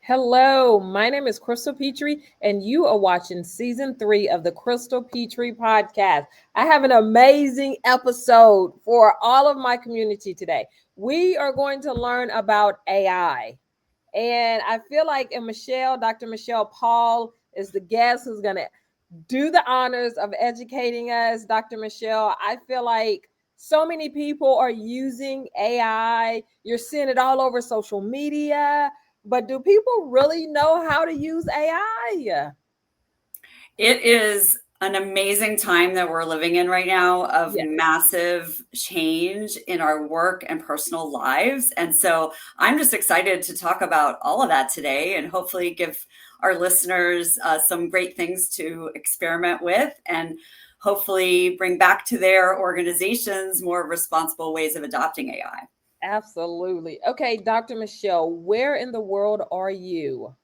Hello, my name is Crystal Petry, and you are watching season 3 of the Crystal Petry Podcast. I have an amazing episode for all of my community today. We are going to learn about AI. And I feel like Dr. Michelle Paul is the guest who's going to do the honors of educating us. Dr. Michelle, I feel like so many people are using AI. You're seeing it all over social media, but do people really know how to use AI? It is an amazing time that we're living in right now of Yes, massive change in our work and personal lives. And so I'm just excited to talk about all of that today and hopefully give our listeners some great things to experiment with and hopefully bring back to their organizations more responsible ways of adopting AI. absolutely. Okay, Dr. Michelle, where in the world are you?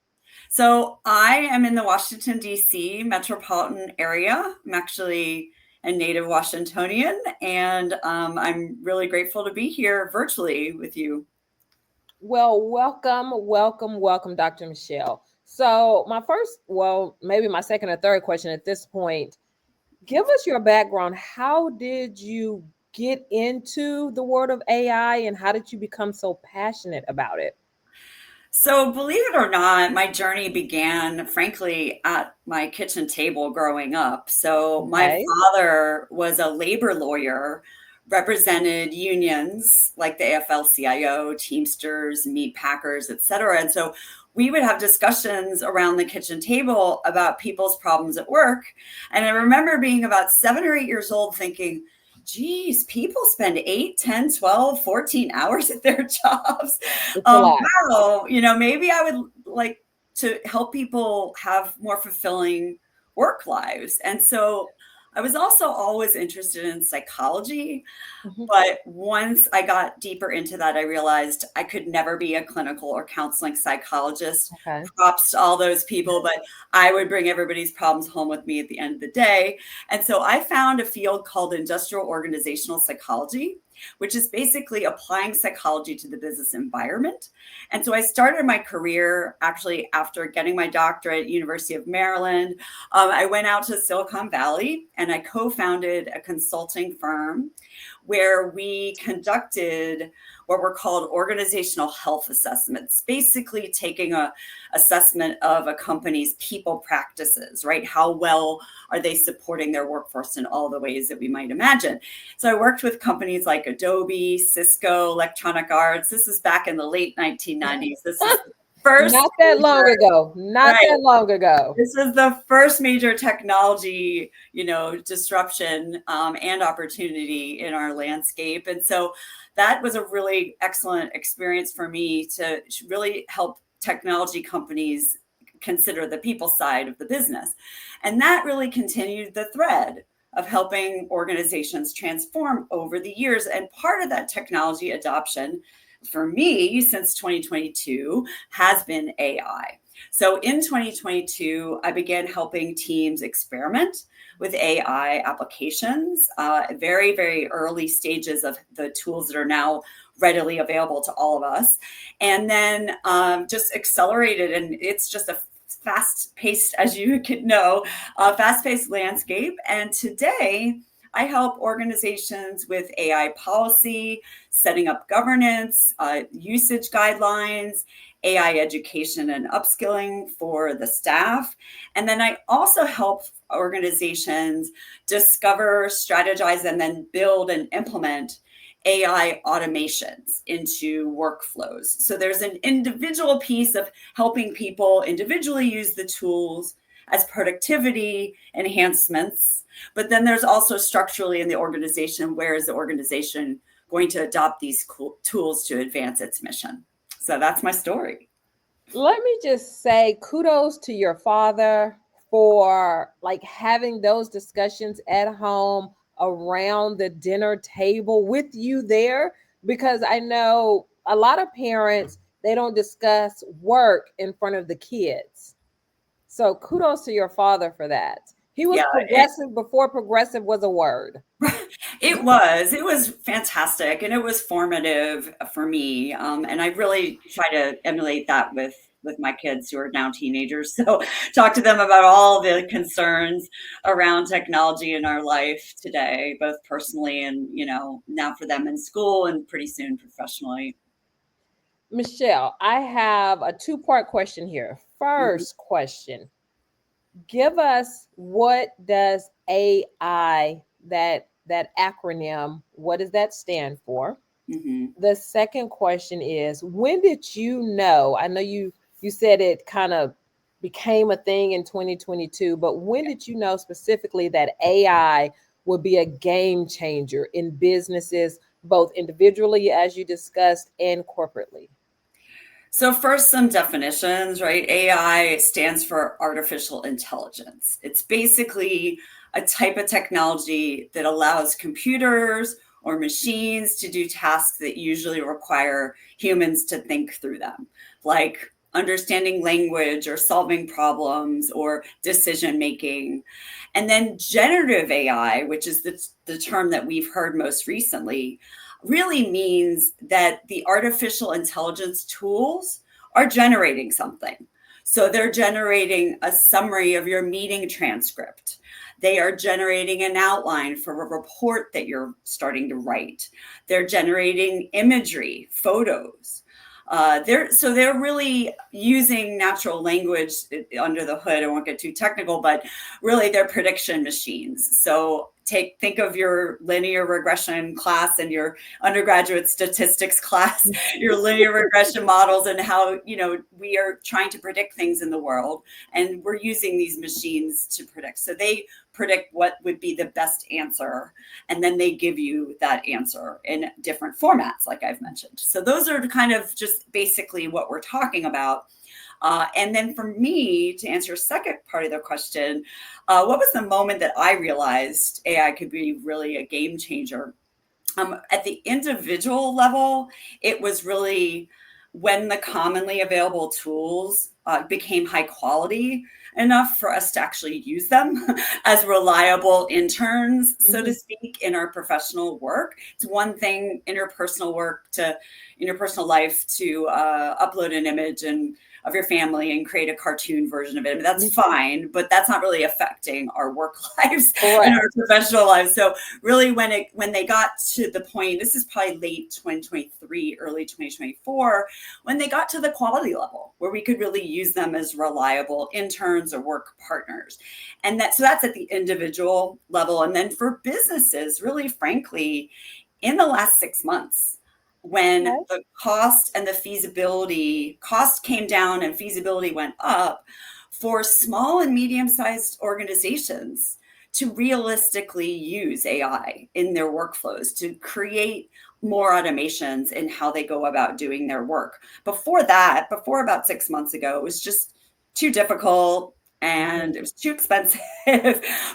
So I am in the Washington, D.C. metropolitan area. I'm actually a native Washingtonian, and I'm really grateful to be here virtually with you. Well, welcome, Dr. Michelle. So, maybe my second or third question at this point, give us your background. How did you get into the world of AI and how did you become so passionate about it? So, believe it or not, my journey began, frankly, at my kitchen table growing up. So, my Okay. father was a labor lawyer, represented unions like the AFL-CIO, Teamsters, meat packers, et cetera. And so, we would have discussions around the kitchen table about people's problems at work. And I remember being about 7 or 8 years old thinking, geez, people spend 8, 10, 12, 14 hours at their jobs. It's a lot. Wow, maybe I would like to help people have more fulfilling work lives. And so I was also always interested in psychology. Mhm. But once I got deeper into that, I realized I could never be a clinical or counseling psychologist. Okay. Props to all those people, but I would bring everybody's problems home with me at the end of the day. And so I found a field called industrial organizational psychology, which is basically applying psychology to the business environment. And so I started my career actually after getting my doctorate at University of Maryland. I went out to Silicon Valley and I co-founded a consulting firm where we conducted what were called organizational health assessments, basically taking a assessment of a company's people practices, right? How well are they supporting their workforce in all the ways that we might imagine? So I worked with companies like Adobe, Cisco, Electronic Arts. This is back in the late 1990s. This is the first Not that long major, ago. Not right? that long ago. This is the first major technology, disruption and opportunity in our landscape. And so that was a really excellent experience for me to really help technology companies consider the people side of the business. And that really continued the thread of helping organizations transform over the years. And part of that technology adoption for me since 2022 has been AI. So in 2022, I began helping teams experiment with AI applications, very, very early stages of the tools that are now readily available to all of us. And then just accelerated, and it's just a fast-paced, as you could know, fast-paced landscape. And today, I help organizations with AI policy, setting up governance, usage guidelines, AI education and upskilling for the staff. And then I also help organizations discover, strategize, and then build and implement AI automations into workflows. So there's an individual piece of helping people individually use the tools as productivity enhancements. But then there's also structurally in the organization, where is the organization going to adopt these tools to advance its mission? So that's my story. Let me just say kudos to your father for like having those discussions at home around the dinner table with you there, because I know a lot of parents, they don't discuss work in front of the kids. So kudos to your father for that. He was Yeah, progressive before progressive was a word. it was fantastic and it was formative for me. And I really try to emulate that with with my kids who are now teenagers. So talk to them about all the concerns around technology in our life today, both personally and, now for them in school and pretty soon professionally. Michelle, I have a two-part question here. Mhm. First question, give us, what does AI, that acronym, what does that stand for? Mhm. The second question is, when did you know? I know you said it kind of became a thing in 2022, but when did you know specifically that AI would be a game changer in businesses, both individually, as you discussed, and corporately? So first, some definitions, right? AI stands for artificial intelligence. It's basically a type of technology that allows computers or machines to do tasks that usually require humans to think through them, like understanding language or solving problems or decision making. And then generative AI, which is the term that we've heard most recently, really means that the artificial intelligence tools are generating something. So they're generating a summary of your meeting transcript. They are generating an outline for a report that you're starting to write. They're generating imagery, photos. They're really using natural language under the hood. I won't get too technical, but really they're prediction machines. So think of your linear regression class and your undergraduate statistics class, your linear regression models, and how we are trying to predict things in the world, and we're using these machines to predict. So they predict what would be the best answer, and then they give you that answer in different formats, like I've mentioned. So those are kind of just basically what we're talking about. And then for me, to answer your second part of the question, what was the moment that I realized AI could be really a game changer? At the individual level, it was really when the commonly available tools became high quality enough for us to actually use them as reliable interns, so to speak, in our professional work. It's one thing, interpersonal life, to upload an image and of your family and create a cartoon version of it. I mean, that's fine, but that's not really affecting our work lives and our professional lives. So really when they got to the point, this is probably late 2023, early 2024, when they got to the quality level where we could really use them as reliable interns or work partners. And so that's at the individual level. And then for businesses, really frankly, in the last 6 months, when the cost came down and feasibility went up for small and medium-sized organizations to realistically use AI in their workflows to create more automations in how they go about doing their work. Before about 6 months ago, it was just too difficult and it was too expensive.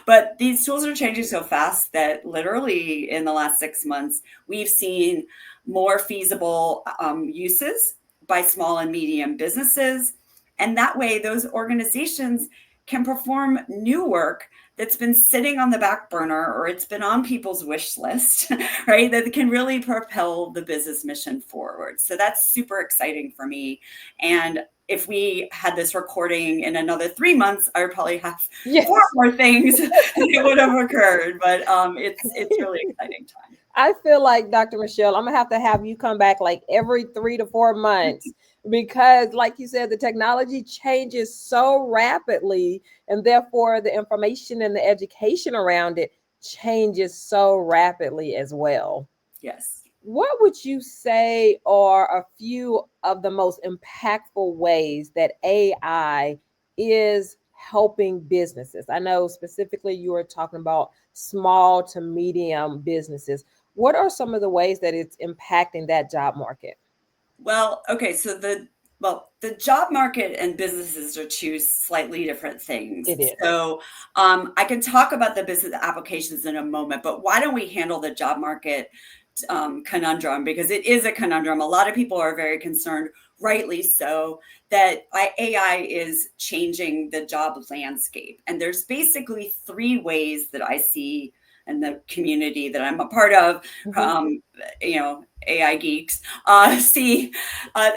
But these tools are changing so fast that literally in the last 6 months, we've seen more feasible uses by small and medium businesses. And that way, those organizations can perform new work that's been sitting on the back burner, or it's been on people's wish list, right? That can really propel the business mission forward. So that's super exciting for me. And if we had this recording in another 3 months, I would probably have 4 more things that would have occurred. But it's really exciting time. I feel like, Dr. Michelle, I'm gonna have you come back like every 3 to 4 months, because like you said, the technology changes so rapidly, and therefore the information and the education around it changes so rapidly as well. Yes. What would you say are a few of the most impactful ways that AI is helping businesses? I know specifically you were talking about small to medium businesses. What are some of the ways that it's impacting that job market? Well, okay, so the job market and businesses are two slightly different things. It is. So I can talk about the business applications in a moment, but why don't we handle the job market conundrum, because it is a conundrum. A lot of people are very concerned, rightly so, that AI is changing the job landscape. And there's basically 3 ways that I see and the community that I'm a part of, AI geeks, see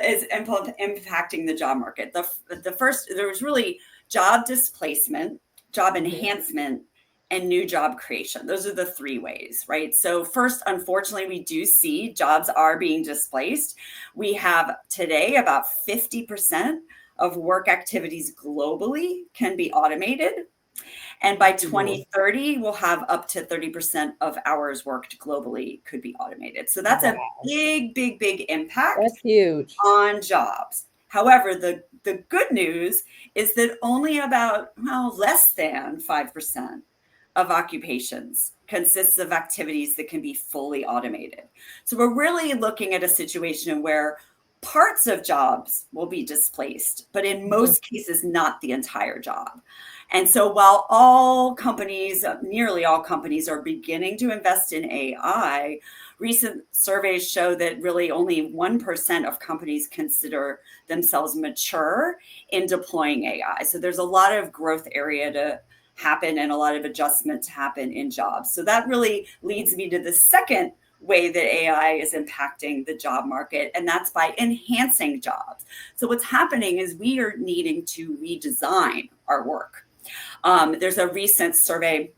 is impacting the job market. The first, there was really job displacement, job enhancement, and new job creation. Those are the three ways, right? So first, unfortunately, we do see jobs are being displaced. We have today about 50% of work activities globally can be automated. And by 2030, we'll have up to 30% of hours worked globally could be automated. So that's a big impact. That's huge on jobs. However, the good news is that only about less than 5% of occupations consists of activities that can be fully automated. So we're really looking at a situation where parts of jobs will be displaced, but in most cases, not the entire job. And so while all companies, nearly all companies, are beginning to invest in AI, recent surveys show that really only 1% of companies consider themselves mature in deploying AI. So there's a lot of growth area to happen and a lot of adjustment to happen in jobs. So that really leads me to the second way that AI is impacting the job market, and that's by enhancing jobs. So what's happening is we are needing to redesign our work. There's a recent survey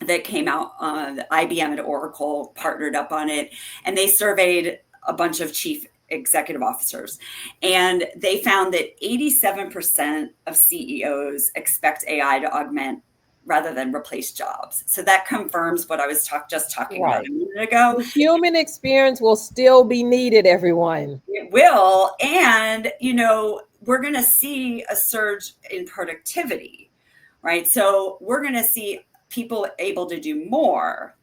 that came out, IBM and Oracle partnered up on it, and they surveyed a bunch of chief executive officers. And they found that 87% of CEOs expect AI to augment rather than replace jobs. So that confirms what I was just talking about a minute ago. The human experience will still be needed, everyone. It will. And, we're going to see a surge in productivity, right? So we're going to see people able to do more.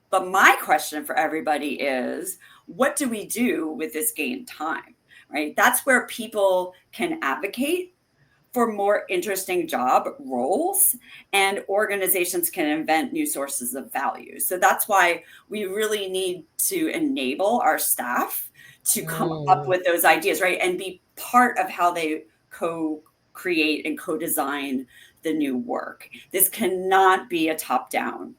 But my question for everybody is, what do we do with this gained time, right? That's where people can advocate for more interesting job roles, and organizations can invent new sources of value. So that's why we really need to enable our staff to come up with those ideas, right? And be part of how they co-create and co-design the new work. This cannot be a top-down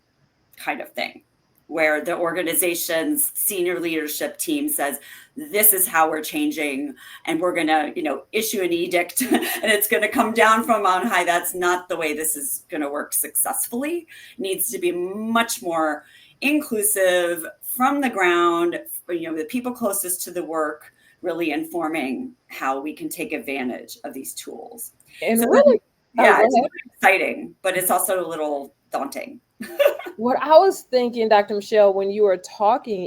kind of thing, where the organization's senior leadership team says, this is how we're changing, and we're going to, issue an edict and it's going to come down from on high. That's not the way this is going to work successfully. It needs to be much more inclusive from the ground, the people closest to the work, really informing how we can take advantage of these tools. And so really, it's really exciting, but it's also a little daunting. What I was thinking, Dr. Michelle, when you were talking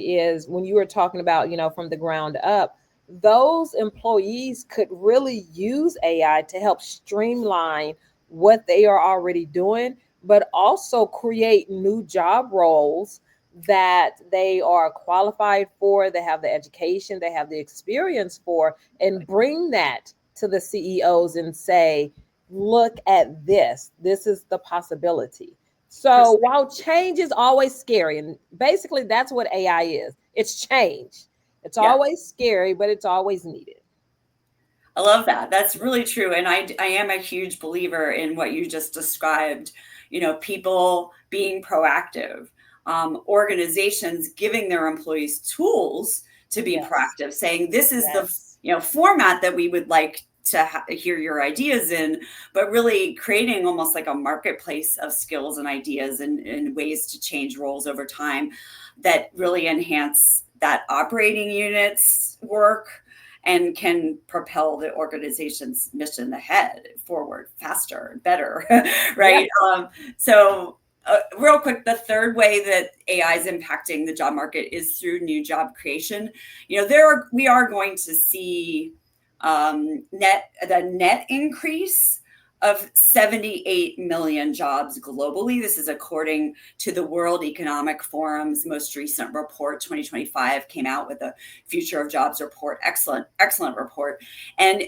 about, from the ground up, those employees could really use AI to help streamline what they are already doing, but also create new job roles that they are qualified for, they have the education, they have the experience for, and bring that to the CEOs and say, look at this. This is the possibility. So while change is always scary, and basically that's what AI is, it's change. It's always scary, but it's always needed. I love that. That's really true. And I am a huge believer in what you just described, people being proactive, organizations giving their employees tools to be proactive, saying this is the format that we would like to hear your ideas in, but really creating almost like a marketplace of skills and ideas and ways to change roles over time that really enhance that operating unit's work and can propel the organization's mission ahead, forward, faster, better, right? Real quick, the third way that AI is impacting the job market is through new job creation. We are going to see the net increase of 78 million jobs globally. This is according to the World Economic Forum's most recent report. 2025 came out with a Future of Jobs report. Excellent report. And,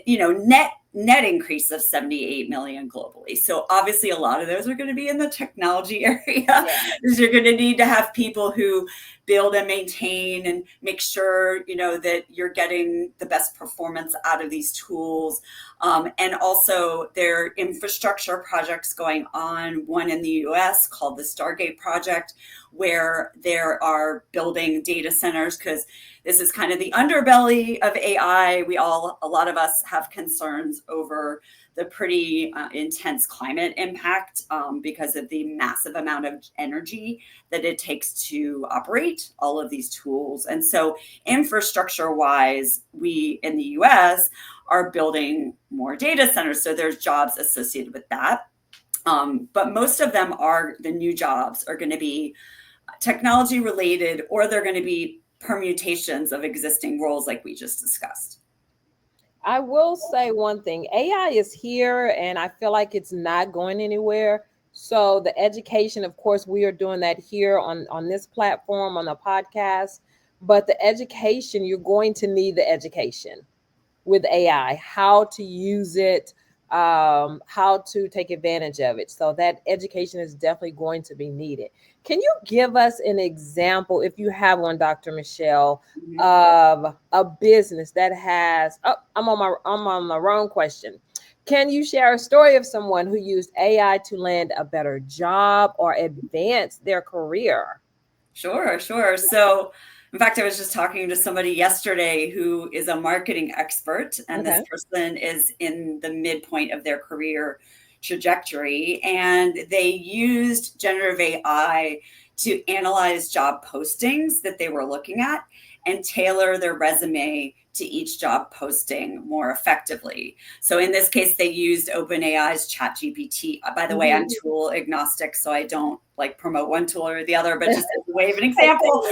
net increase of 78 million globally. So obviously a lot of those are going to be in the technology area. Because you're going to need to have people who build and maintain and make sure, that you're getting the best performance out of these tools. And also there are infrastructure projects going on, one in the US called the Stargate project, where there are building data centers, because this is kind of the underbelly of AI. A lot of us have concerns over the pretty intense climate impact because of the massive amount of energy that it takes to operate all of these tools. And so infrastructure wise, we in the US are building more data centers. So there's jobs associated with that. But most of them the new jobs are going to be technology related, or they're going to be permutations of existing roles like we just discussed. I will say one thing. AI is here and I feel like it's not going anywhere. So the education, of course, we are doing that here on this platform, on the podcast. But the education, you're going to need the education with AI, how to use it, how to take advantage of it. So that education is definitely going to be needed. Can you give us an example, if you have one, Dr. Michelle, of a business that has? Oh, I'm on the wrong question. Can you share a story of someone who used AI to land a better job or advance their career? Sure. So, in fact, I was just talking to somebody yesterday who is a marketing expert, and Okay. this person is in the midpoint of their career trajectory, and they used generative AI to analyze job postings that they were looking at and tailor their resume to each job posting more effectively. So in this case, they used OpenAI's ChatGPT. By the way, I'm tool agnostic, so I don't like promote one tool or the other, but just as a way of an example,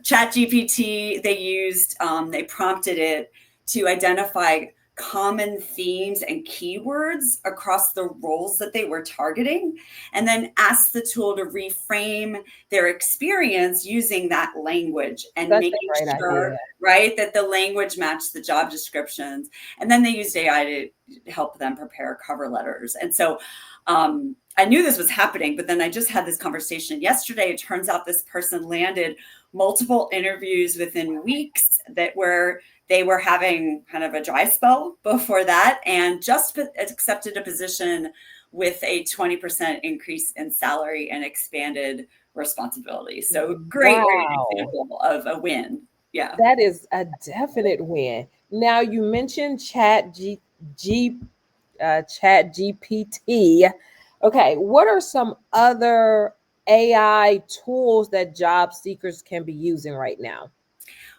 ChatGPT, they prompted it to identify common themes and keywords across the roles that they were targeting, and then asked the tool to reframe their experience using that language and making sure, right, that the language matched the job descriptions. And then they used AI to help them prepare cover letters. And so I knew this was happening, but then I just had this conversation yesterday. It turns out this person landed multiple interviews within weeks where they were having kind of a dry spell before that, and just accepted a position with a 20% increase in salary and expanded responsibility. So great example of a win. Yeah. That is a definite win. Now you mentioned GPT. Okay, what are some other AI tools that job seekers can be using right now?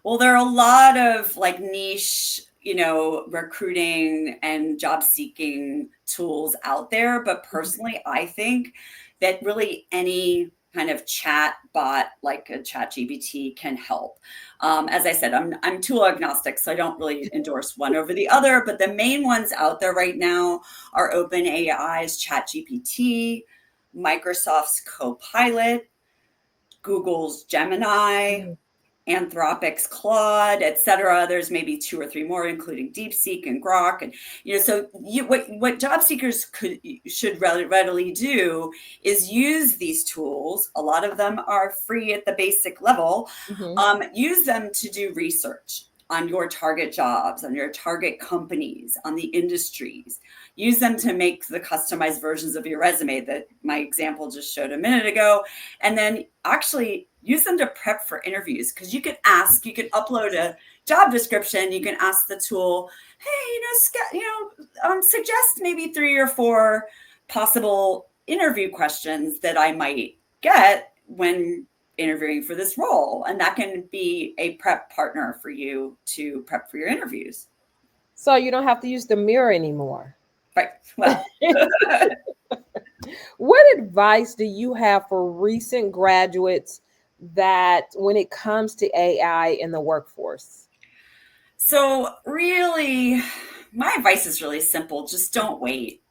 Well, there are a lot of like niche, recruiting and job seeking tools out there. But personally, I think that really any kind of chat bot like a ChatGPT can help. As I said, I'm tool agnostic, so I don't really endorse one over the other. But the main ones out there right now are OpenAI's ChatGPT, Microsoft's Copilot, Google's Gemini, Anthropic's Claude, et cetera. There's maybe 2 or 3 more, including DeepSeek and Grok. And so what job seekers should readily do is use these tools. A lot of them are free at the basic level. Use them to do research on your target jobs, on your target companies, on the industries. Use them to make the customized versions of your resume that my example just showed a minute ago. And then actually use them to prep for interviews, because you can upload a job description. You can ask the tool, hey, suggest maybe 3 or 4 possible interview questions that I might get when interviewing for this role. And that can be a prep partner for you to prep for your interviews. So you don't have to use the mirror anymore. Right. Well, what advice do you have for recent graduates that when it comes to AI in the workforce? So really, my advice is really simple. Just don't wait.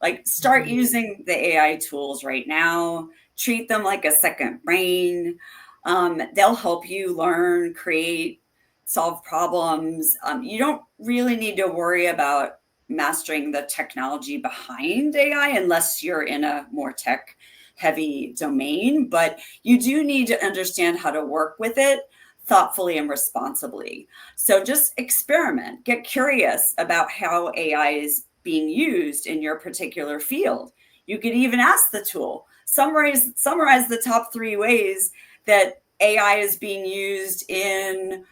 Like, start using the AI tools right now. Treat them like a second brain. They'll help you learn, create, solve problems. You don't really need to worry about mastering the technology behind AI unless you're in a more tech heavy domain, but you do need to understand how to work with it thoughtfully and responsibly. So just experiment, get curious about how AI is being used in your particular field. You could even ask the tool, summarize the top 3 ways that AI is being used in,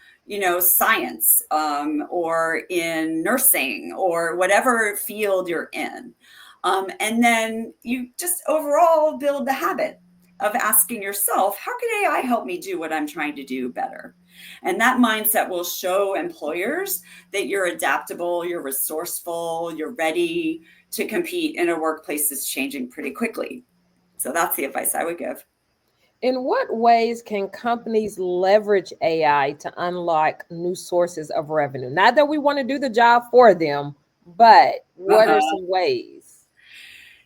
science, or in nursing, or whatever field you're in. And then you just overall build the habit of asking yourself, how can AI help me do what I'm trying to do better? And that mindset will show employers that you're adaptable, you're resourceful, you're ready to compete in a workplace that's changing pretty quickly. So that's the advice I would give. In what ways can companies leverage AI to unlock new sources of revenue? Not that we want to do the job for them, but what are some ways?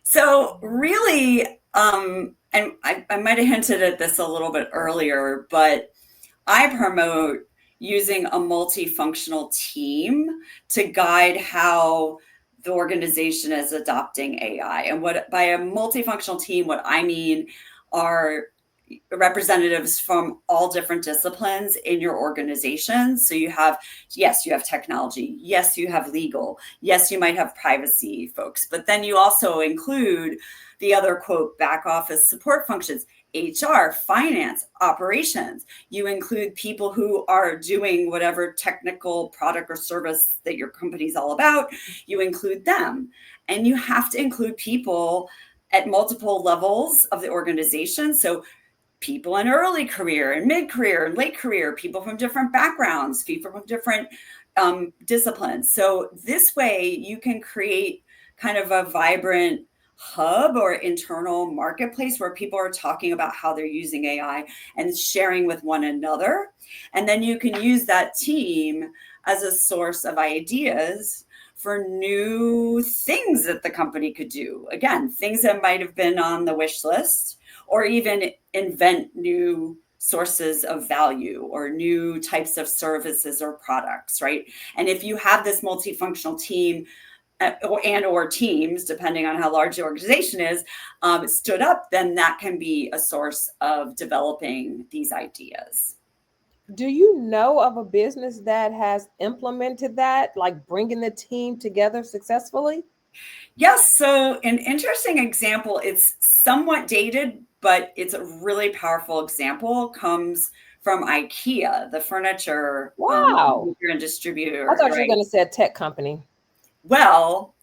So really, and I might have hinted at this a little bit earlier, but I promote using a multifunctional team to guide how the organization is adopting AI. And what by a multifunctional team, what I mean are representatives from all different disciplines in your organization. So you have technology. Yes, you have legal. Yes, you might have privacy folks, but then you also include the other, quote, back office support functions, HR, finance, operations. You include people who are doing whatever technical product or service that your company's all about. You include them. And you have to include people at multiple levels of the organization. So people in early career and mid-career and late career, people from different backgrounds, people from different disciplines. So this way you can create kind of a vibrant hub or internal marketplace where people are talking about how they're using AI and sharing with one another. And then you can use that team as a source of ideas for new things that the company could do. Again, things that might have been on the wish list, or even invent new sources of value or new types of services or products, right? And if you have this multifunctional team or teams, depending on how large the organization is, stood up, then that can be a source of developing these ideas. Do you know of a business that has implemented that, like bringing the team together successfully? Yes. So an interesting example, it's somewhat dated, but it's a really powerful example, comes from IKEA, the furniture Wow. maker and distributor. I thought you were Right? going to say a tech company. Well,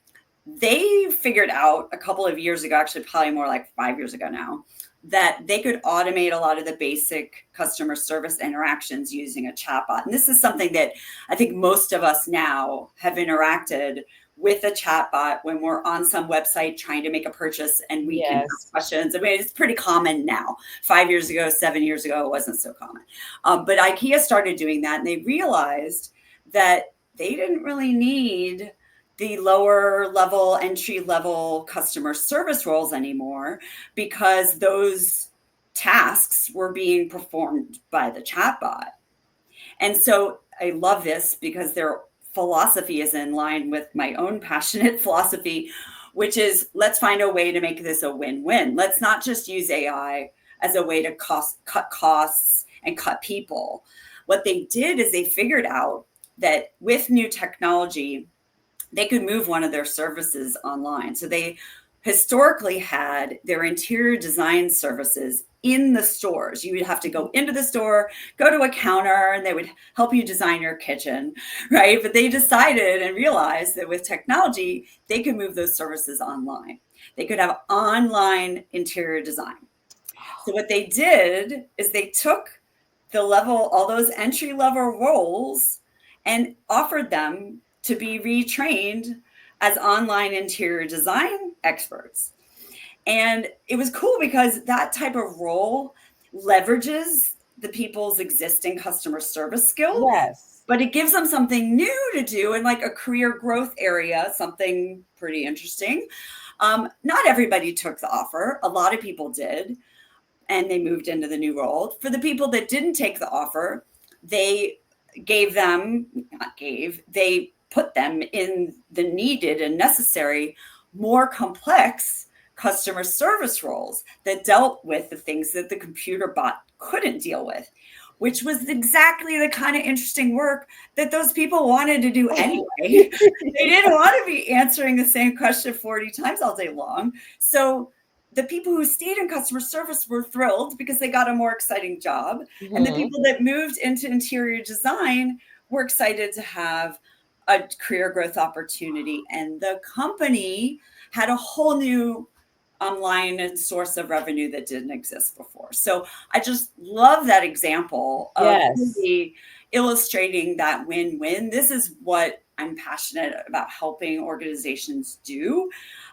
they figured out a couple of years ago, actually probably more like 5 years ago now, that they could automate a lot of the basic customer service interactions using a chatbot. And this is something that I think most of us now have interacted with a chatbot when we're on some website trying to make a purchase and we can ask questions. I mean, it's pretty common now. 5 years ago, 7 years ago, it wasn't so common. But IKEA started doing that, and they realized that they didn't really need the lower level, entry level customer service roles anymore, because those tasks were being performed by the chatbot. And so I love this because their philosophy is in line with my own passionate philosophy, which is let's find a way to make this a win-win. Let's not just use AI as a way to cut costs and cut people. What they did is they figured out that with new technology, they could move one of their services online. So they historically had their interior design services in the stores. You would have to go into the store, go to a counter, and they would help you design your kitchen, right? But they decided and realized that with technology, they could move those services online. They could have online interior design. So what they did is they took all those entry level roles and offered them to be retrained as online interior design experts. And it was cool because that type of role leverages the people's existing customer service skills. Yes. But it gives them something new to do in like a career growth area, something pretty interesting. Not everybody took the offer. A lot of people did, and they moved into the new role. For the people that didn't take the offer, they put them in the needed and necessary, more complex customer service roles that dealt with the things that the computer bot couldn't deal with, which was exactly the kind of interesting work that those people wanted to do anyway. They didn't want to be answering the same question 40 times all day long. So the people who stayed in customer service were thrilled because they got a more exciting job. Mm-hmm. And the people that moved into interior design were excited to have a career growth opportunity. And the company had a whole new line and source of revenue that didn't exist before. So I just love that example of really illustrating that win-win. This is what I'm passionate about helping organizations do,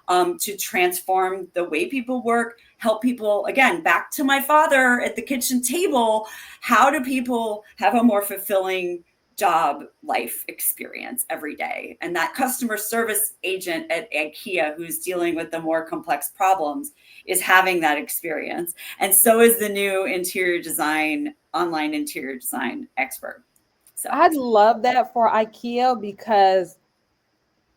to transform the way people work, help people, again, back to my father at the kitchen table. How do people have a more fulfilling job life experience every day? And that customer service agent at IKEA who's dealing with the more complex problems is having that experience. And so is the new online interior design expert. So I love that for IKEA, because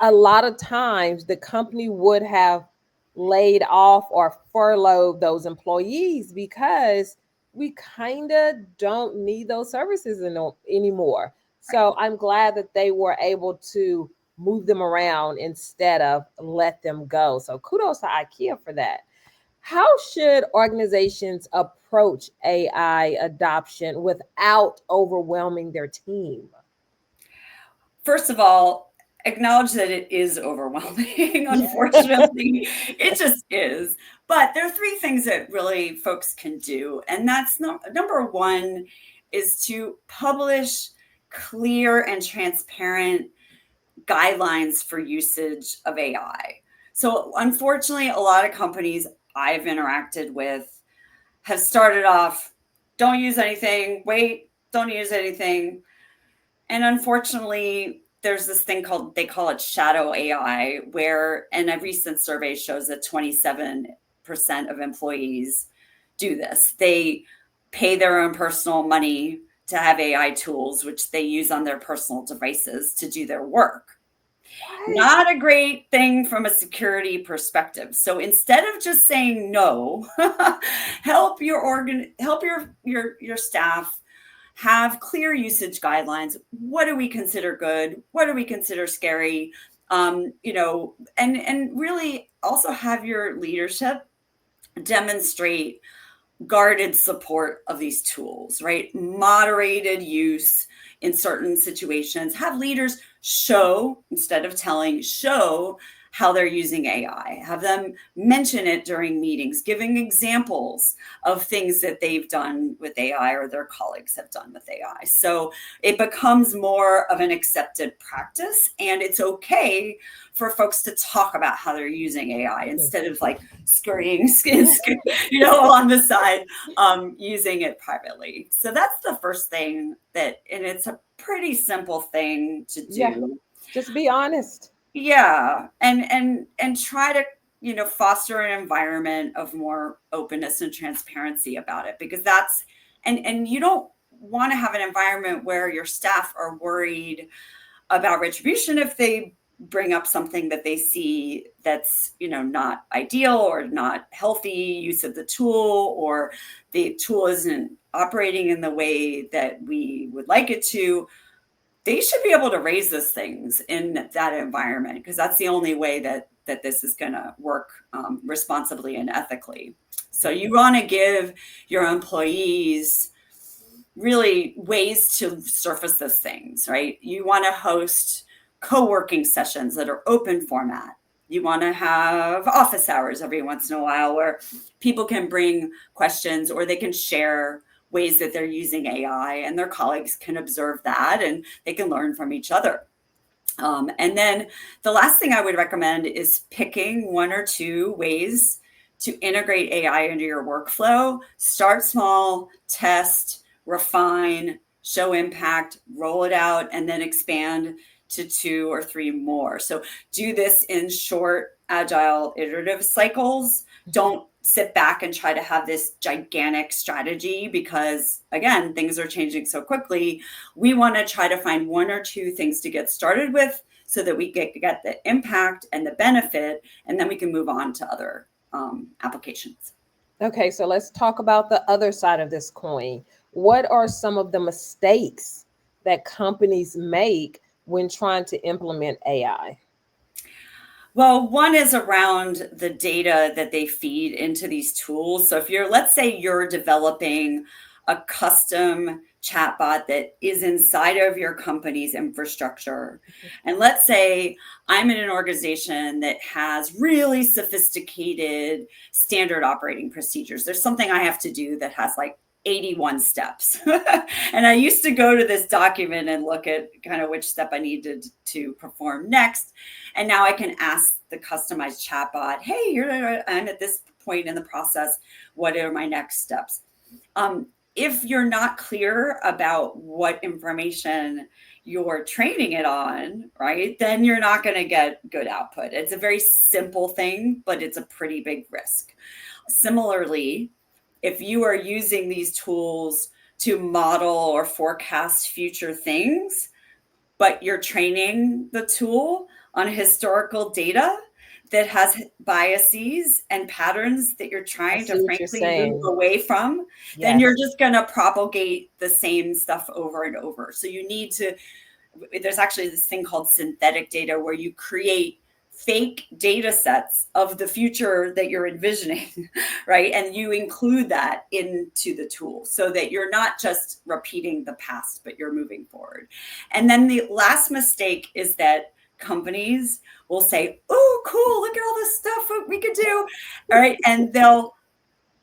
a lot of times the company would have laid off or furloughed those employees because we kind of don't need those services anymore. So I'm glad that they were able to move them around instead of let them go. So kudos to IKEA for that. How should organizations approach AI adoption without overwhelming their team? first of all, acknowledge that it is overwhelming. Unfortunately, it just is. But there are three things that really folks can do. And that's number one is to publish clear and transparent guidelines for usage of AI. So unfortunately, a lot of companies I've interacted with have started off, don't use anything, wait, don't use anything. And unfortunately, there's this thing they call it shadow AI, and a recent survey shows that 27% of employees do this. They pay their own personal money to have AI tools, which they use on their personal devices to do their work. What? Not a great thing from a security perspective. So instead of just saying no, help your staff have clear usage guidelines. What do we consider good? What do we consider scary? And really also have your leadership demonstrate guarded support of these tools, right? Moderated use in certain situations. Have leaders show, instead of telling, show how they're using AI. Have them mention it during meetings, giving examples of things that they've done with AI or their colleagues have done with AI. So it becomes more of an accepted practice, and it's okay for folks to talk about how they're using AI instead of like scurrying, on the side, using it privately. So that's the first thing and it's a pretty simple thing to do. Yeah. Just be honest. Yeah. And try to, foster an environment of more openness and transparency about it, because and you don't want to have an environment where your staff are worried about retribution if they bring up something that they see that's, not ideal or not healthy use of the tool, or the tool isn't operating in the way that we would like it to. They should be able to raise those things in that environment, because that's the only way that this is going to work responsibly and ethically. So you want to give your employees really ways to surface those things, right? You want to host co-working sessions that are open format. You want to have office hours every once in a while where people can bring questions, or they can share ways that they're using AI, and their colleagues can observe that and they can learn from each other. And then the last thing I would recommend is picking one or two ways to integrate AI into your workflow. Start small, test, refine, show impact, roll it out, and then expand to 2 or 3 more. So do this in short, agile, iterative cycles. Don't sit back and try to have this gigantic strategy, because again, things are changing so quickly. We want to try to find 1 or 2 things to get started with so that we get the impact and the benefit, and then we can move on to other applications. Okay, so let's talk about the other side of this coin. What are some of the mistakes that companies make when trying to implement AI? Well, one is around the data that they feed into these tools. So if let's say you're developing a custom chatbot that is inside of your company's infrastructure. And let's say I'm in an organization that has really sophisticated standard operating procedures. There's something I have to do that has like 81 steps. And I used to go to this document and look at kind of which step I needed to perform next. And now I can ask the customized chatbot, hey, I'm at this point in the process. What are my next steps? If you're not clear about what information you're training it on, right, then you're not going to get good output. It's a very simple thing, but it's a pretty big risk. Similarly, if you are using these tools to model or forecast future things, but you're training the tool on historical data that has biases and patterns that you're trying to frankly move away from, then you're just going to propagate the same stuff over and over. So you need to, there's actually this thing called synthetic data where you create fake data sets of the future that you're envisioning, right? And you include that into the tool so that you're not just repeating the past, but you're moving forward. And then the last mistake is that companies will say, oh, cool, look at all this stuff we could do, all right? And they'll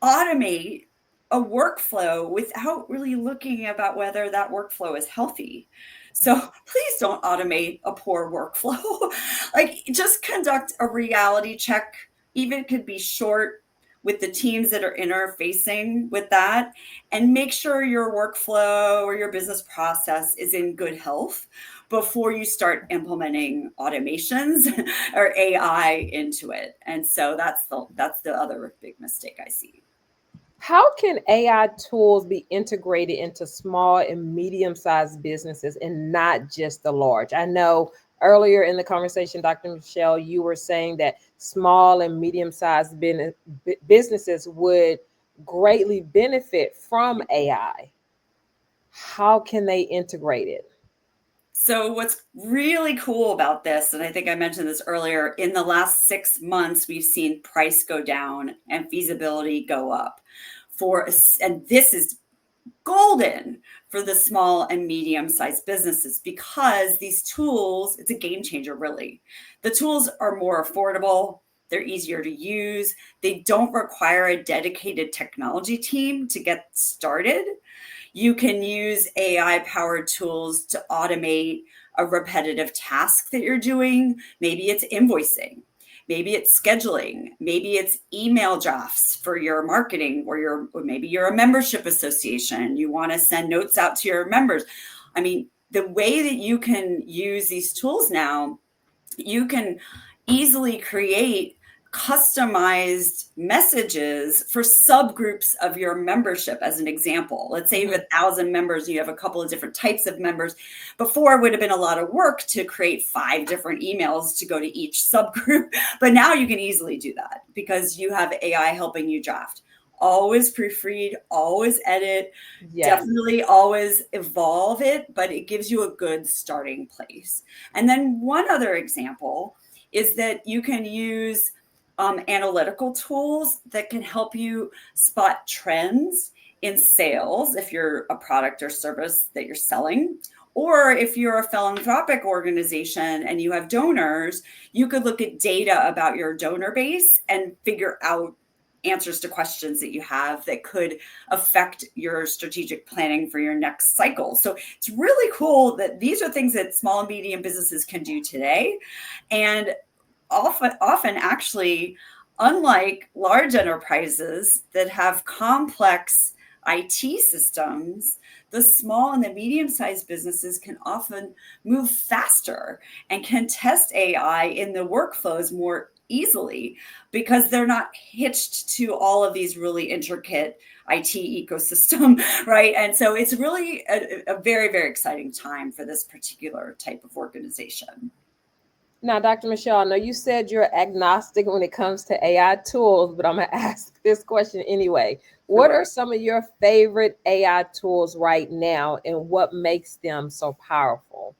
automate a workflow without really looking about whether that workflow is healthy. So please don't automate a poor workflow. Like, just conduct a reality check. Even could be short with the teams that are interfacing with that, and make sure your workflow or your business process is in good health before you start implementing automations or AI into it. And so that's the other big mistake I see. How can AI tools be integrated into small and medium-sized businesses and not just the large? I know earlier in the conversation, Dr. Michelle, you were saying that small and medium-sized businesses would greatly benefit from AI. How can they integrate it? So what's really cool about this, and I think I mentioned this earlier, in the last 6 months, we've seen price go down and feasibility go up and this is golden for the small and medium-sized businesses, because these tools, it's a game changer, really. The tools are more affordable. They're easier to use. They don't require a dedicated technology team to get started. You can use AI-powered tools to automate a repetitive task that you're doing. Maybe it's invoicing. Maybe it's scheduling. Maybe it's email drafts for your marketing, or maybe you're a membership association. You want to send notes out to your members. I mean, the way that you can use these tools now, you can easily create customized messages for subgroups of your membership. As an example, let's say you have 1,000 members, you have a couple of different types of members. Before, it would have been a lot of work to create 5 different emails to go to each subgroup, but now you can easily do that because you have AI helping you draft. Always proofread, always edit, definitely always evolve it, but it gives you a good starting place. And then one other example is that you can use analytical tools that can help you spot trends in sales if you're a product or service that you're selling. Or if you're a philanthropic organization and you have donors, you could look at data about your donor base and figure out answers to questions that you have that could affect your strategic planning for your next cycle. So it's really cool that these are things that small and medium businesses can do today. And often actually, unlike large enterprises that have complex IT systems, the small and the medium-sized businesses can often move faster and can test AI in the workflows more easily because they're not hitched to all of these really intricate IT ecosystem, right? And so it's really a very, very exciting time for this particular type of organization. Now, Dr. Michelle, I know you said you're agnostic when it comes to AI tools, but I'm going to ask this question anyway. What are some of your favorite AI tools right now, and what makes them so powerful?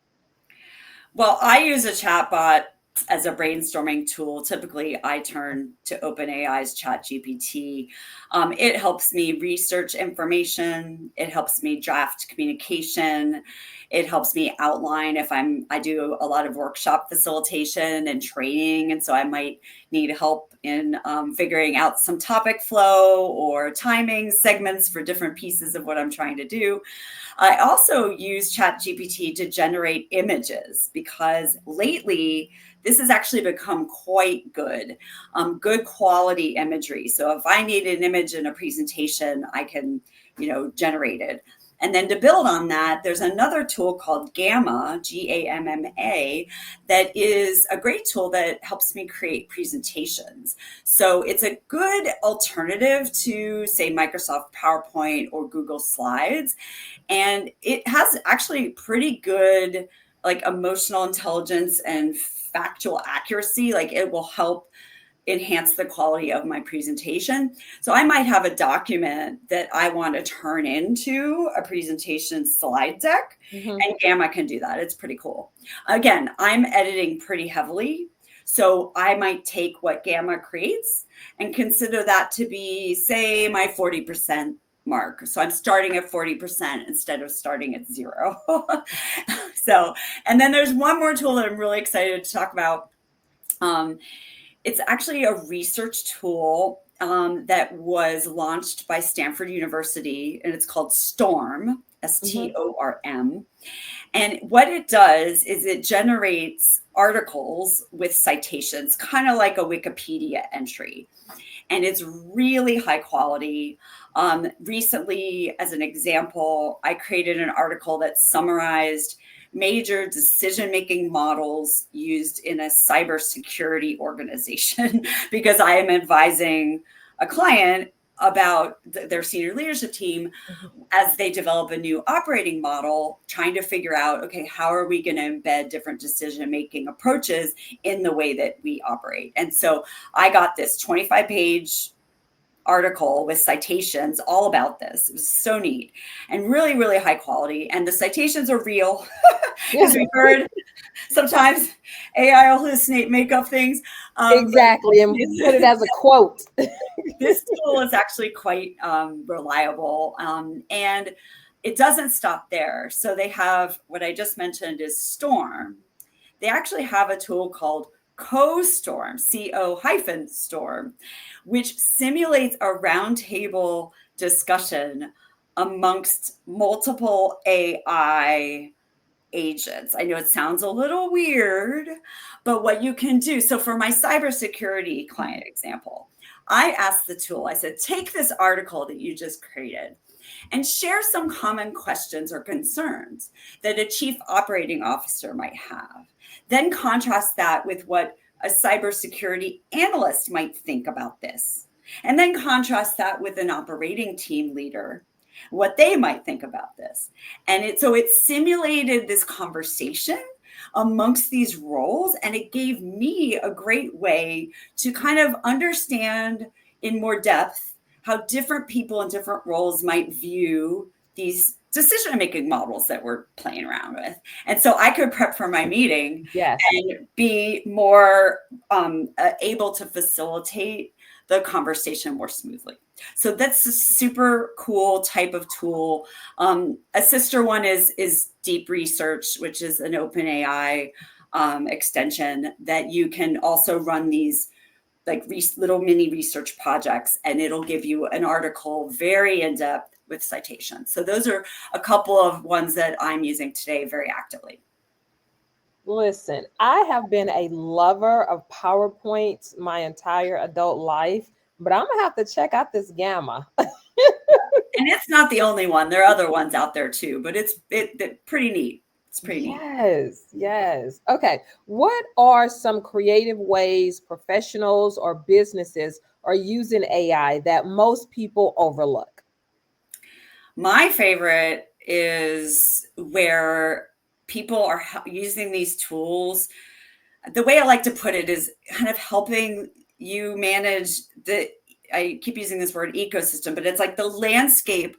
Well, I use a chatbot as a brainstorming tool. Typically, I turn to OpenAI's ChatGPT. It helps me research information. It helps me draft communication. It helps me outline if I do a lot of workshop facilitation and training. And so I might need help in figuring out some topic flow or timing segments for different pieces of what I'm trying to do. I also use ChatGPT to generate images because lately this has actually become quite good, good quality imagery. So if I need an image in a presentation, I can, generate it. And then to build on that, there's another tool called Gamma, Gamma, that is a great tool that helps me create presentations. So it's a good alternative to, say, Microsoft PowerPoint or Google Slides. And it has actually pretty good, like, emotional intelligence and factual accuracy. Like, it will help enhance the quality of my presentation. So I might have a document that I want to turn into a presentation slide deck, and Gamma can do that. It's pretty cool. Again, I'm editing pretty heavily, so I might take what Gamma creates and consider that to be, say, my 40% mark. So I'm starting at 40% instead of starting at 0. So, and then there's one more tool that I'm really excited to talk about. It's actually a research tool that was launched by Stanford University, and it's called STORM, STORM. And what it does is it generates articles with citations, kind of like a Wikipedia entry. And it's really high quality. Recently, as an example, I created an article that summarized major decision-making models used in a cybersecurity organization because I am advising a client about their senior leadership team as they develop a new operating model, trying to figure out, okay, how are we going to embed different decision-making approaches in the way that we operate? And so I got this 25-page article with citations all about this. It was so neat and really, really high quality. And the citations are real. As we've heard, sometimes AI will hallucinate, make up things. Exactly, and put it as a quote. This tool is actually quite reliable, and it doesn't stop there. So they have, what I just mentioned is Storm. They actually have a tool called Co-Storm, CO-Storm, which simulates a roundtable discussion amongst multiple AI agents. I know it sounds a little weird, but what you can do. So for my cybersecurity client example, I asked the tool, I said, take this article that you just created and share some common questions or concerns that a chief operating officer might have. Then contrast that with what a cybersecurity analyst might think about this. And then contrast that with an operating team leader, what they might think about this. And so it simulated this conversation amongst these roles, and it gave me a great way to kind of understand in more depth how different people in different roles might view these decision-making models that we're playing around with. And so I could prep for my meeting and be more able to facilitate the conversation more smoothly. So that's a super cool type of tool. A sister one is Deep Research, which is an OpenAI extension that you can also run these like little mini research projects, and it'll give you an article very in depth with citations. So those are a couple of ones that I'm using today very actively. Listen, I have been a lover of PowerPoints my entire adult life, but I'm gonna have to check out this Gamma. And it's not the only one. There are other ones out there too, but it's pretty neat. It's pretty neat. Yes. Okay. What are some creative ways professionals or businesses are using AI that most people overlook? My favorite is where people are using these tools. The way I like to put it is kind of helping you manage I keep using this word ecosystem, but it's like the landscape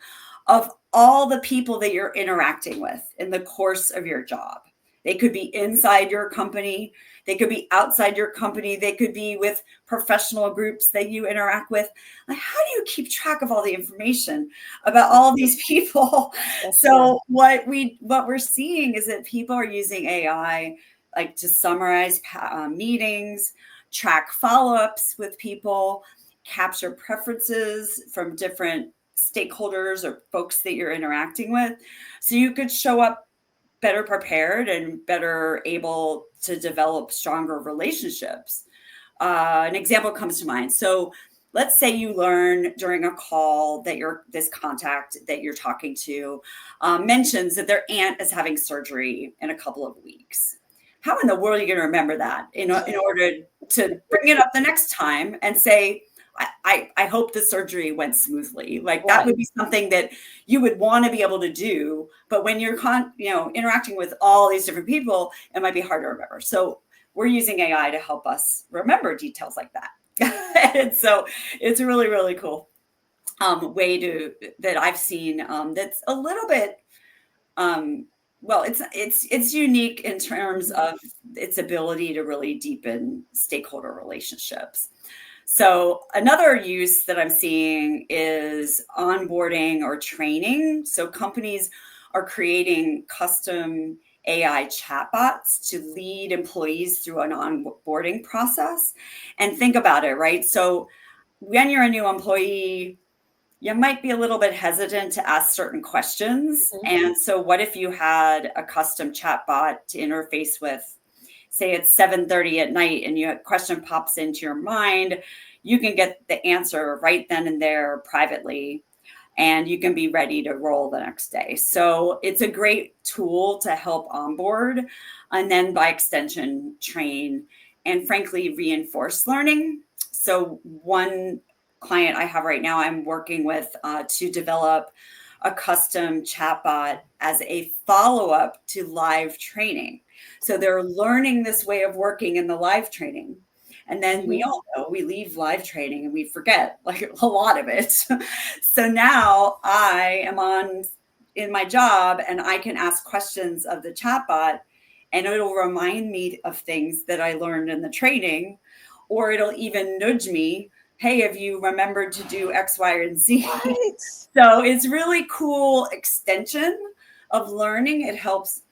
of all the people that you're interacting with in the course of your job. They could be inside your company. They could be outside your company. They could be with professional groups that you interact with. Like, how do you keep track of all the information about all these people? So what we're seeing is that people are using AI like to summarize meetings, track follow-ups with people, capture preferences from different stakeholders or folks that you're interacting with. So you could show up better prepared and better able to develop stronger relationships. An example comes to mind. So let's say you learn during a call that this contact that you're talking to mentions that their aunt is having surgery in a couple of weeks. How in the world are you going to remember that in order to bring it up the next time and say, I hope the surgery went smoothly. Like that would be something that you would want to be able to do. But when you're interacting with all these different people, it might be hard to remember. So we're using AI to help us remember details like that. And so it's a really, really cool way that I've seen that's a little bit well, it's unique in terms of its ability to really deepen stakeholder relationships. So another use that I'm seeing is onboarding or training. So companies are creating custom AI chatbots to lead employees through an onboarding process. And think about it, right? So when you're a new employee, you might be a little bit hesitant to ask certain questions. Mm-hmm. And so what if you had a custom chatbot to interface with? Say it's 7:30 at night and a question pops into your mind, you can get the answer right then and there privately, and you can be ready to roll the next day. So it's a great tool to help onboard and then by extension train and frankly reinforce learning. So one client I have right now, I'm working with to develop a custom chatbot as a follow-up to live training. So they're learning this way of working in the live training. And then we all know we leave live training and we forget like a lot of it. So now I am in my job and I can ask questions of the chatbot and it'll remind me of things that I learned in the training, or it'll even nudge me. Hey, have you remembered to do X, Y, and Z? Right. So it's really cool extension of learning. It helps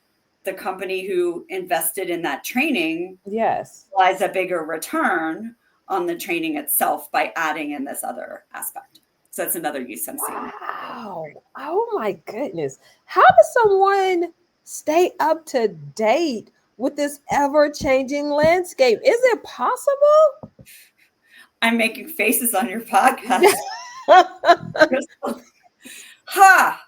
the company who invested in that training realize a bigger return on the training itself by adding in this other aspect. So that's another use I'm seeing. Wow. Oh my goodness. How does someone stay up to date with this ever-changing landscape? Is it possible? I'm making faces on your podcast. Ha!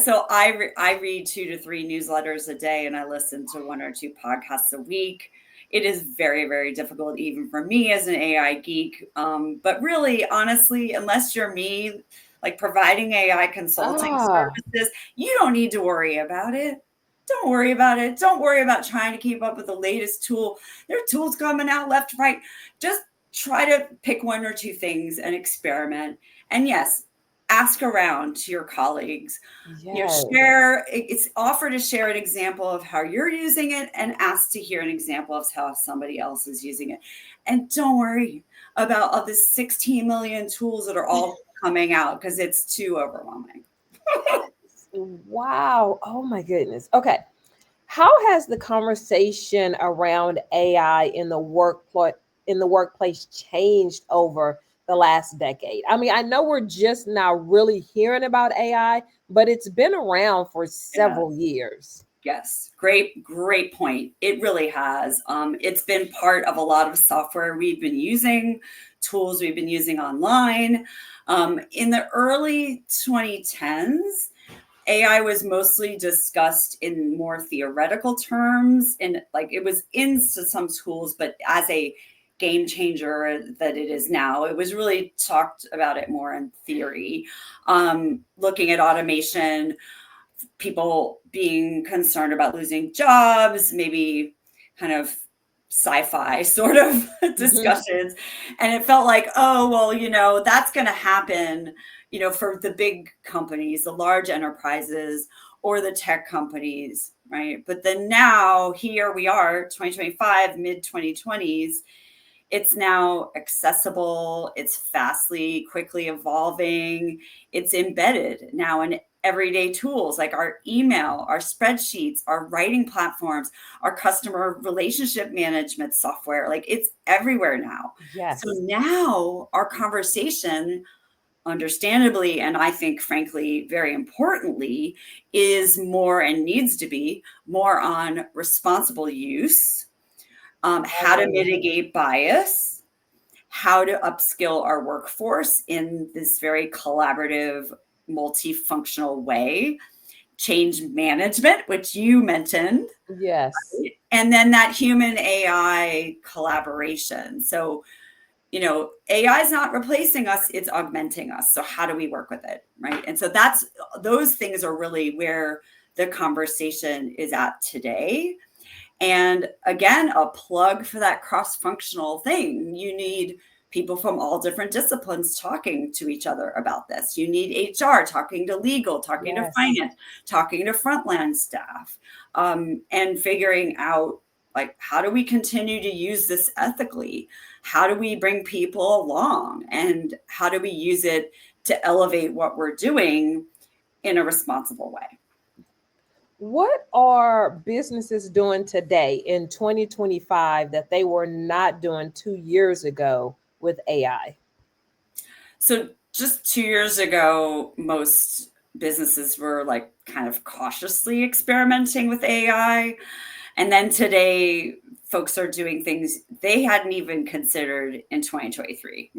So I read 2 to 3 newsletters a day and I listen to 1 or 2 podcasts a week. It is very, very difficult even for me as an AI geek. But really, honestly, unless you're me, like providing AI consulting services, you don't need to worry about it. Don't worry about it. Don't worry about trying to keep up with the latest tool. There are tools coming out left, right. Just try to pick 1 or 2 things and experiment. And yes, ask around to your colleagues. It's offer to share an example of how you're using it and ask to hear an example of how somebody else is using it. And don't worry about all the 16 million tools that are all coming out because it's too overwhelming. Wow. Oh my goodness. Okay. How has the conversation around AI in the workplace changed over the last decade? I mean, I know we're just now really hearing about AI, but it's been around for several years. Yes. Great point. It really has. It's been part of a lot of software we've been using, tools we've been using online. In the early 2010s, AI was mostly discussed in more theoretical terms, and like it was into some schools, but as a game changer that it is now, it was really talked about it more in theory. Looking at automation, people being concerned about losing jobs, maybe kind of sci-fi sort of discussions. And it felt like, oh, well, that's going to happen, for the big companies, the large enterprises, or the tech companies, right? But then now here we are, 2025, mid 2020s, it's now accessible, it's quickly evolving, it's embedded now in everyday tools like our email, our spreadsheets, our writing platforms, our customer relationship management software. Like it's everywhere now. Yes. So now our conversation, understandably, and I think, frankly, very importantly, is more and needs to be more on responsible use, how to mitigate bias, how to upskill our workforce in this very collaborative, multifunctional way, change management, which you mentioned. Yes. And then that human AI collaboration. So, AI is not replacing us, it's augmenting us. So how do we work with it, right? And so those things are really where the conversation is at today. And again, a plug for that cross-functional thing. You need people from all different disciplines talking to each other about this. You need HR talking to legal, talking to finance, talking to frontline staff, and figuring out, like, how do we continue to use this ethically? How do we bring people along? And how do we use it to elevate what we're doing in a responsible way? What are businesses doing today in 2025 that they were not doing 2 years ago with AI? So just 2 years ago, most businesses were like kind of cautiously experimenting with AI. And then today, folks are doing things they hadn't even considered in 2023.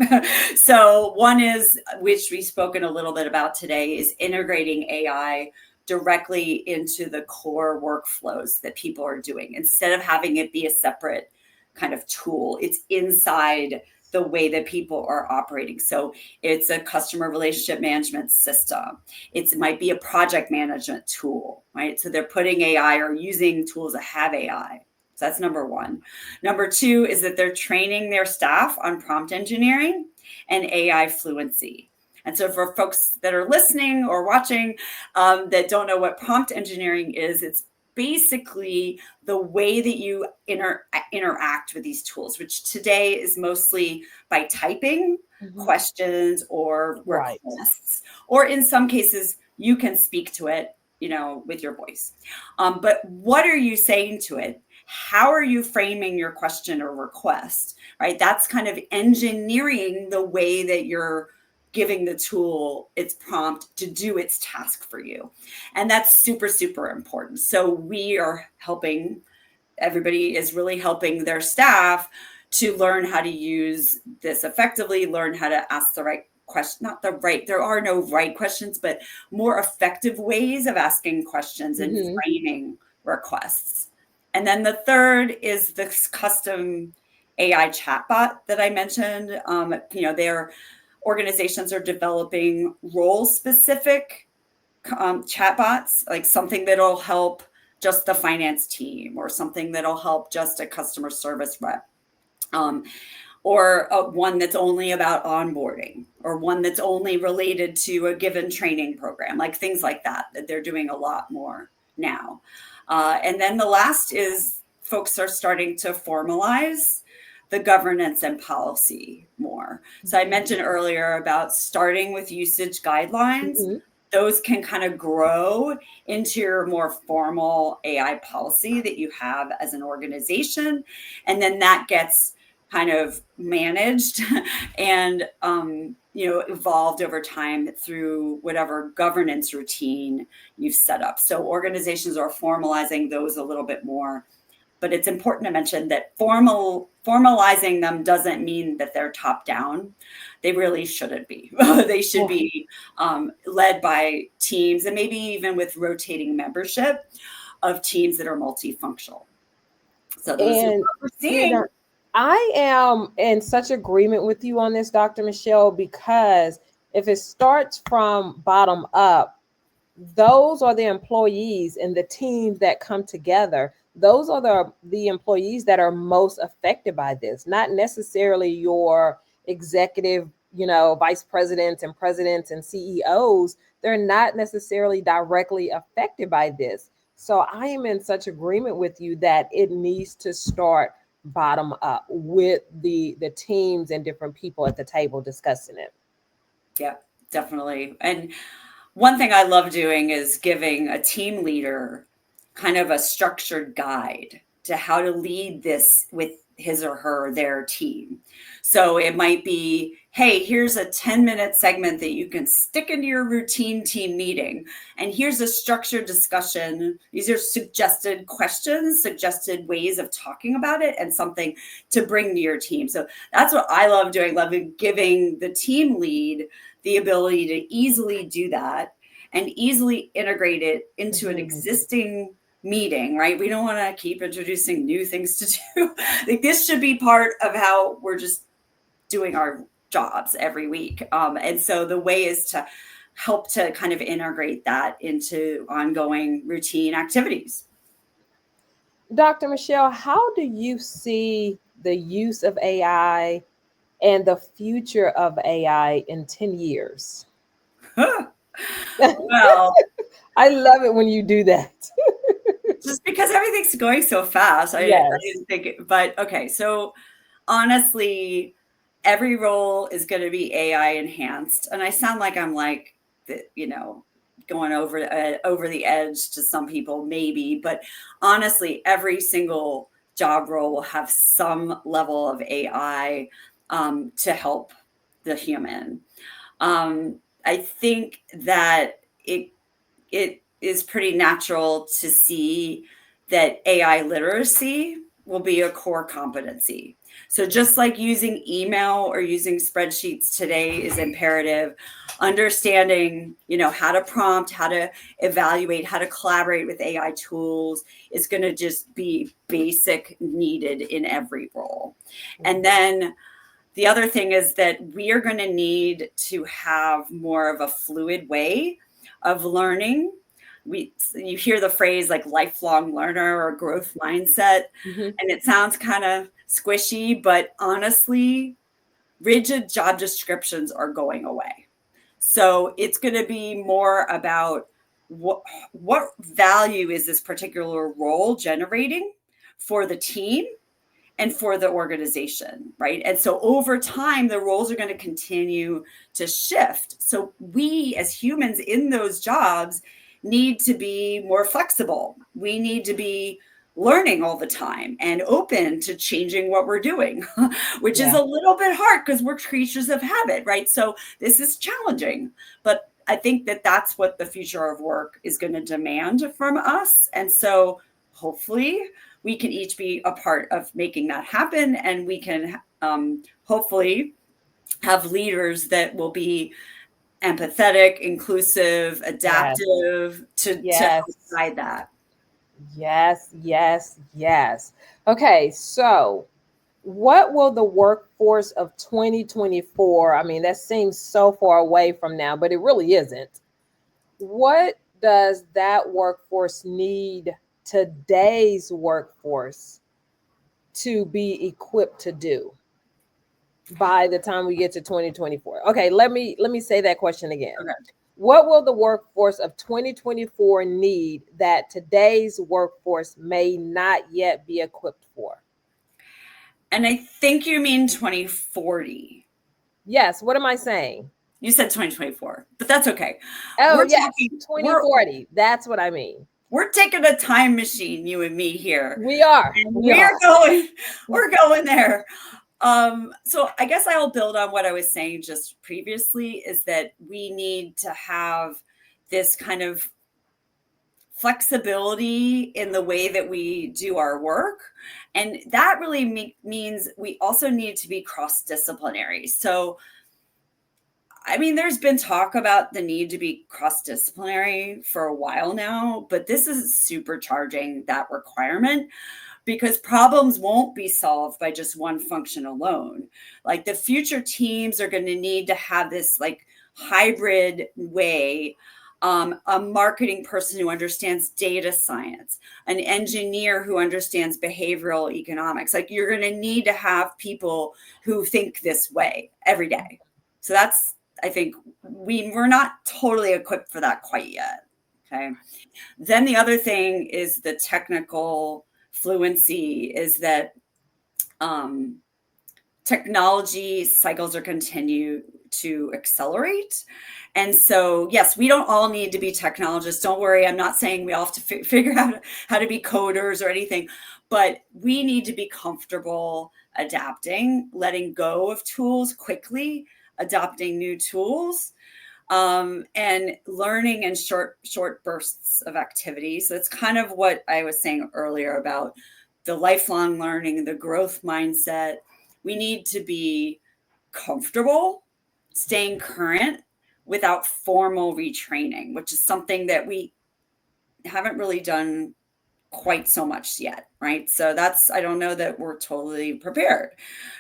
So one is, which we've spoken a little bit about today, is integrating AI directly into the core workflows that people are doing. Instead of having it be a separate kind of tool, it's inside the way that people are operating. So it's a customer relationship management system. It might be a project management tool, right? So they're putting AI or using tools that have AI. So that's number one. Number two is that they're training their staff on prompt engineering and AI fluency. And so for folks that are listening or watching that don't know what prompt engineering is, it's basically the way that you interact with these tools, which today is mostly by typing questions or requests, or in some cases you can speak to it, with your voice. But what are you saying to it? How are you framing your question or request, right? That's kind of engineering the way that you're giving the tool its prompt to do its task for you. And that's super, super important. So we are helping, everybody is really helping their staff to learn how to use this effectively, learn how to ask the right question, there are no right questions, but more effective ways of asking questions and framing requests. And then the third is this custom AI chatbot that I mentioned. Their organizations are developing role-specific chatbots, like something that'll help just the finance team, or something that'll help just a customer service rep, or one that's only about onboarding, or one that's only related to a given training program, like things like that they're doing a lot more now. And then the last is folks are starting to formalize the governance and policy more. So I mentioned earlier about starting with usage guidelines. Those can kind of grow into your more formal AI policy that you have as an organization. And then that gets kind of managed and evolved over time through whatever governance routine you've set up. So organizations are formalizing those a little bit more. But it's important to mention that formalizing them doesn't mean that they're top down. They really shouldn't be. They should be led by teams, and maybe even with rotating membership of teams that are multifunctional. So those are what we're seeing. I am in such agreement with you on this, Dr. Michelle, because if it starts from bottom up, those are the employees and the teams that come together. Those are the employees that are most affected by this, not necessarily your executive, vice presidents and presidents and CEOs, they're not necessarily directly affected by this. So I am in such agreement with you that it needs to start bottom up with the teams and different people at the table discussing it. Yeah, definitely. And one thing I love doing is giving a team leader kind of a structured guide to how to lead this with his or their team. So it might be, hey, here's a 10-minute segment that you can stick into your routine team meeting. And here's a structured discussion. These are suggested questions, suggested ways of talking about it, and something to bring to your team. So that's what I love doing. Loving giving the team lead the ability to easily do that and easily integrate it into an existing meeting, right? We don't want to keep introducing new things to do. Like, this should be part of how we're just doing our jobs every week. And so the way is to help to kind of integrate that into ongoing routine activities. Dr. Michelle, how do you see the use of AI and the future of AI in 10 years? Well, I love it when you do that. just because everything's going so fast. Yes. I didn't think it, but okay. So honestly, every role is going to be AI enhanced. And I sound like I'm like, going over the edge to some people, maybe, but honestly, every single job role will have some level of AI to help the human. I think that it is pretty natural to see that AI literacy will be a core competency. So just like using email or using spreadsheets today is imperative, understanding, how to prompt, how to evaluate, how to collaborate with AI tools is going to just be basic, needed in every role. And then the other thing is that we are going to need to have more of a fluid way of learning. You hear the phrase like lifelong learner or growth mindset, and it sounds kind of squishy, but honestly, rigid job descriptions are going away. So it's going to be more about what value is this particular role generating for the team and for the organization, right? And so over time, the roles are going to continue to shift. So we as humans in those jobs need to be more flexible. We need to be learning all the time and open to changing what we're doing, which is a little bit hard because we're creatures of habit, right? So this is challenging, but I think that that's what the future of work is going to demand from us. And so hopefully we can each be a part of making that happen, and we can hopefully have leaders that will be empathetic, inclusive, adaptive to guide that. Yes. Okay, so what will the workforce of 2024, I mean, that seems so far away from now, but it really isn't. What does that workforce need today's workforce to be equipped to do by the time we get to 2024? Okay, let me say that question again. Okay. What will the workforce of 2024 need that today's workforce may not yet be equipped for? And I think you mean 2040. Yes, what am I saying? You said 2024, but that's okay. Oh, yes, 2040. That's what I mean. We're taking a time machine, you and me here. We are. We're going there. So I guess I'll build on what I was saying just previously, is that we need to have this kind of flexibility in the way that we do our work. And that really means we also need to be cross-disciplinary. So, I mean, there's been talk about the need to be cross-disciplinary for a while now, but this is supercharging that requirement, because problems won't be solved by just one function alone. Like, the future teams are going to need to have this like hybrid way. A marketing person who understands data science, an engineer who understands behavioral economics. Like, you're going to need to have people who think this way every day. So that's, I think we're not totally equipped for that quite yet. Okay. Then the other thing is the technical fluency is that technology cycles are continue to accelerate. And so, yes, we don't all need to be technologists. Don't worry. I'm not saying we all have to figure out how to be coders or anything, but we need to be comfortable adapting, letting go of tools quickly, adopting new tools, and learning in short bursts of activity. So it's kind of what I was saying earlier about the lifelong learning, the growth mindset. We need to be comfortable staying current without formal retraining, which is something that we haven't really done quite so much yet, right? So that's, I don't know that we're totally prepared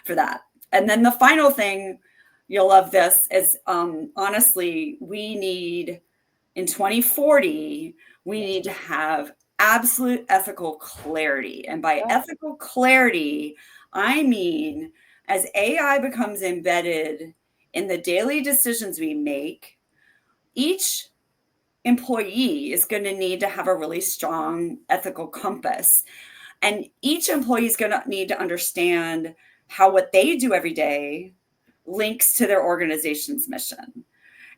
for that. And then the final thing, you'll love this, is honestly, we need, in 2040, we need to have absolute ethical clarity. And by ethical clarity, I mean, as AI becomes embedded in the daily decisions we make, each employee is going to need to have a really strong ethical compass. And each employee is going to need to understand how what they do every day links to their organization's mission,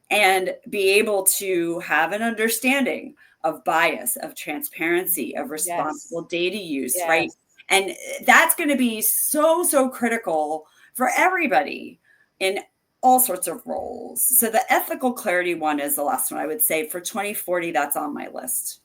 and be able to have an understanding of bias, of transparency, of responsible data use, right? And that's going to be so critical for everybody in all sorts of roles. So the ethical clarity one is the last one I would say for 2040. That's on my list.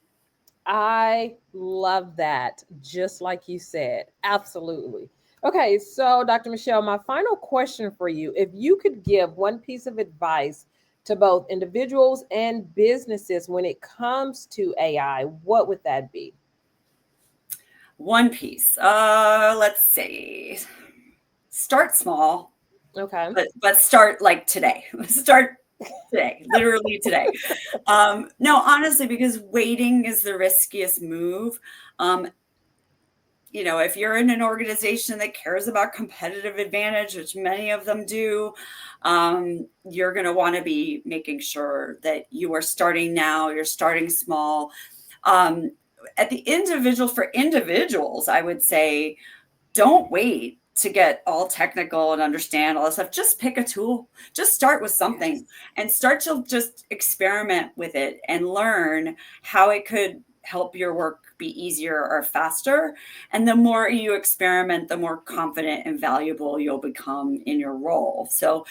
I love that. Just like you said. Absolutely. Okay. So Dr. Michelle, my final question for you, if you could give one piece of advice to both individuals and businesses when it comes to AI, what would that be? One piece. Let's see. Start small. Okay. But start like today. Start today, literally today. No, honestly, because waiting is the riskiest move. If you're in an organization that cares about competitive advantage, which many of them do, you're going to want to be making sure that you are starting now, you're starting small. For individuals, I would say, don't wait to get all technical and understand all this stuff. Just pick a tool, just start with something and start to just experiment with it and learn how it could help your work be easier or faster. And the more you experiment, the more confident and valuable you'll become in your role. So,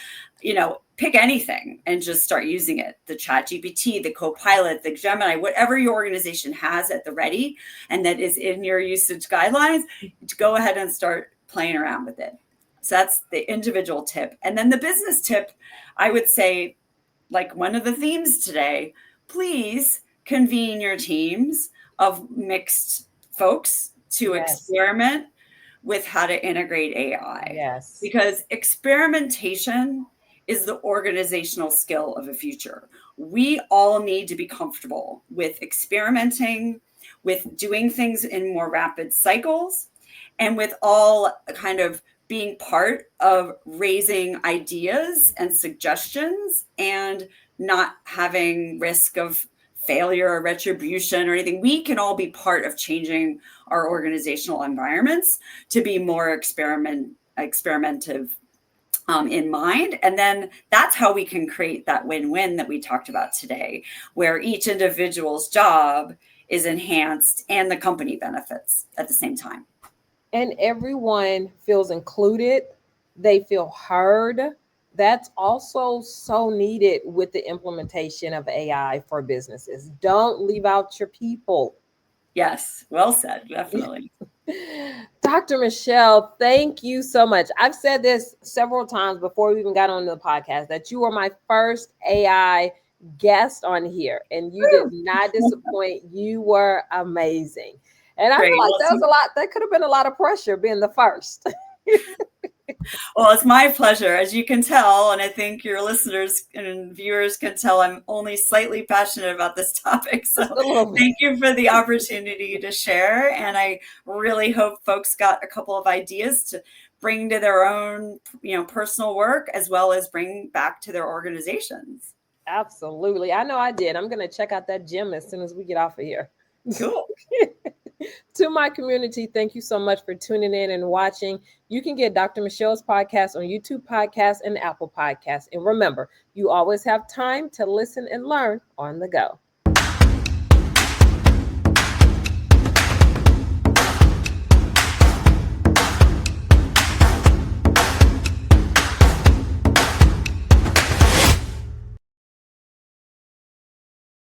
pick anything and just start using it. The ChatGPT, the Copilot, the Gemini, whatever your organization has at the ready and that is in your usage guidelines, go ahead and start playing around with it. So that's the individual tip. And then the business tip, I would say, like one of the themes today, please convene your teams of mixed folks to experiment with how to integrate AI. Yes. Because experimentation is the organizational skill of the future. We all need to be comfortable with experimenting, with doing things in more rapid cycles, and with all kind of being part of raising ideas and suggestions and not having risk of failure or retribution or anything. We can all be part of changing our organizational environments to be more experimentative in mind. And then that's how we can create that win-win that we talked about today, where each individual's job is enhanced and the company benefits at the same time. And everyone feels included. They feel heard. That's also so needed with the implementation of AI for businesses. Don't leave out your people. Yes, well said, definitely. Dr. Michelle, thank you so much. I've said this several times before we even got on the podcast, that you were my first AI guest on here, and you did not disappoint. You were amazing. And I feel like that was a lot. That could have been a lot of pressure being the first. Well, it's my pleasure, as you can tell, and I think your listeners and viewers can tell I'm only slightly passionate about this topic. So thank you for the opportunity to share. And I really hope folks got a couple of ideas to bring to their own, personal work, as well as bring back to their organizations. Absolutely. I know I did. I'm going to check out that gym as soon as we get off of here. Cool. To my community, thank you so much for tuning in and watching. You can get Dr. Michelle's podcast on YouTube Podcasts and Apple Podcasts. And remember, you always have time to listen and learn on the go.